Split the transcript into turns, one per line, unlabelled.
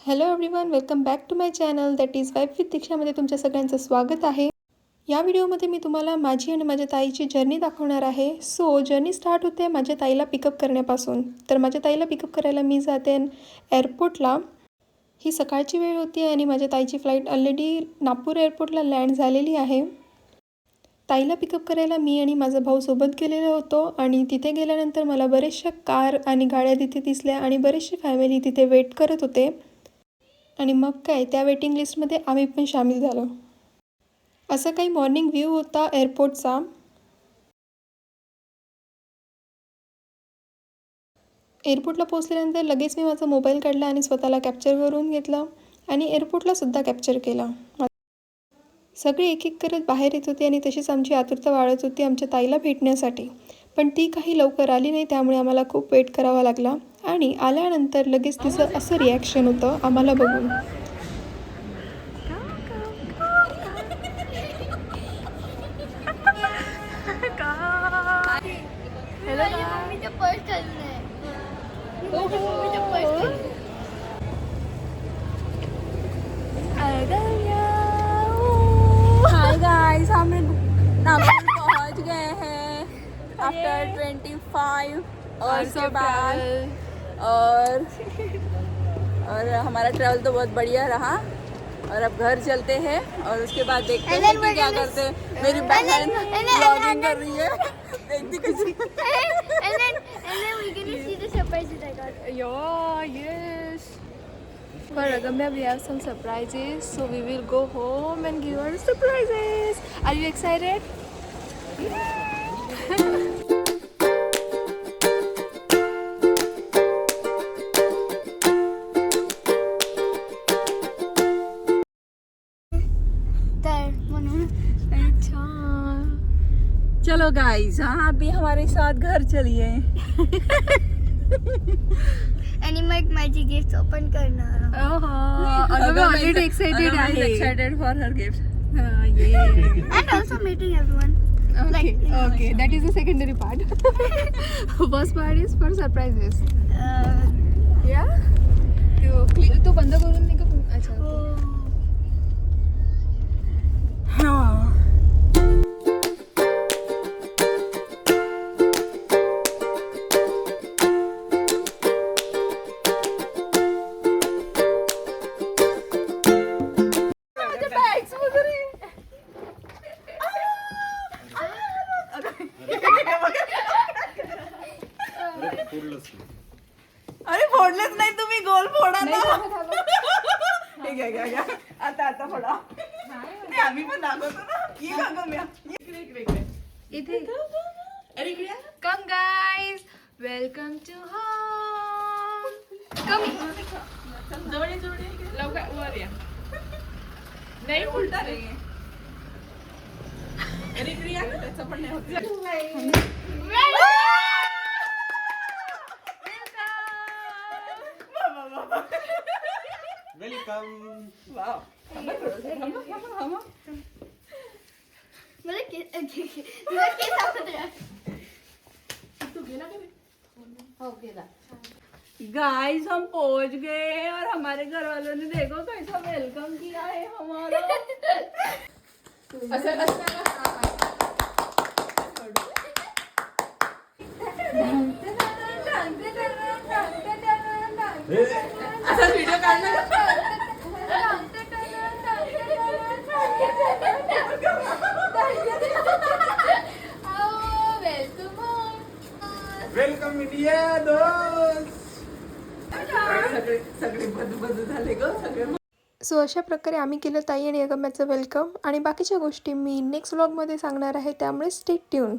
Hello everyone, welcome back to my channel that is wife with दीक्षामध्ये तुमच्या सगळ्यांचं स्वागत आहे. या व्हिडिओमध्ये मी तुम्हाला माझी आणि माझ्या ताईची जर्नी दाखवणार आहे. सो जर्नी स्टार्ट होते माझ्या ताईला पिकअप करण्यापासून. तर माझ्या ताईला पिकअप करायला मी जाते एअरपोर्टला. ही सकाळची वेळ होती आणि माझ्या ताईची फ्लाईट ऑलरेडी नागपूर एअरपोर्टला लँड झालेली आहे. ताईला पिकअप करायला मी आणि माझा भाऊ सोबत गेलेलो होतो आणि तिथे गेल्यानंतर मला बरेचशा कार आणि गाड्या तिथे दिसल्या आणि बरेचसे फॅमिली तिथे वेट करत होते. आणि मग काय, त्या वेटिंग लिस्टमध्ये आम्ही पण सामील झालो. असं काही मॉर्निंग व्ह्यू होता एअरपोर्टचा. एअरपोर्टला पोचल्यानंतर लगेच मी माझा मोबाईल काढला आणि स्वतःला कॅप्चर करून घेतलं आणि एअरपोर्टलासुद्धा कॅप्चर केलं. सगळे एक एक करत बाहेर येत होते आणि तशीच आमची आतुरता वाढत होती आमच्या ताईला भेटण्यासाठी. पण ती काही लवकर आली नाही, त्यामुळे आम्हाला खूप वेट करावा लागला. आणि आल्यानंतर लगेच तिचं असं रिॲक्शन होतं आम्हाला बघून.
हाय गाइस, हम नागपुर पहुंच गए हैं आफ्टर 25 और के बाद और हमारा ट्रैवल तो बहुत बढ़िया रहा. और अब घर चलते हैं और उसके बाद देखते हैं कि क्या करते हैं. मेरी बहन व्लॉगिंग कर रही है. देखती कैसी.
And then we're gonna see the surprises I got.
Yes. For Agamya, we have some surprises, so we will go home and give her surprises. Are you excited? अच्छा, चलो गाइस, हाँ अभी हमारे साथ घर चलिए.
आणि मग माझी गिफ्ट ओपन करणार.
ऑलरेडी एक्साइटेड आहे. Excited for her gift.
And also meeting everyone.
Okay, that is the secondary part. First part is for surprises. Yeah. तो बंद करून नाही का? अच्छा. हाँ. अरे फोडलेच नाही तुम्ही, गोल फोडा ना. ठीक आहे. आता फोडा. नाही, आम्ही पण दाखवतो ना. ये गागम्या. इथे. अरे इकडे. Come guys, welcome to home. Come. जवळ लवकर वर या. नाही उलटा रे. अरे इकडे या ना, त्याचं पण नाही होत.
वेलकम.
वाव.
मला केस आवडला.
गाइस, हम पहुंच गए और हमारे घर वालों ने देखो कैसा वेलकम किया है हमारा. असा व्हिडिओ काढणार.
वेलकम इंडिया दोस्त.
सगळे बदू झाले ग सगळे.
सो अशा प्रकारे आम्ही केलं ताई आणि अगम्याचं वेलकम. आणि बाकीच्या गोष्टी मी नेक्स्ट व्लॉगमध्ये सांगणार आहे, त्यामुळे स्टे ट्यून.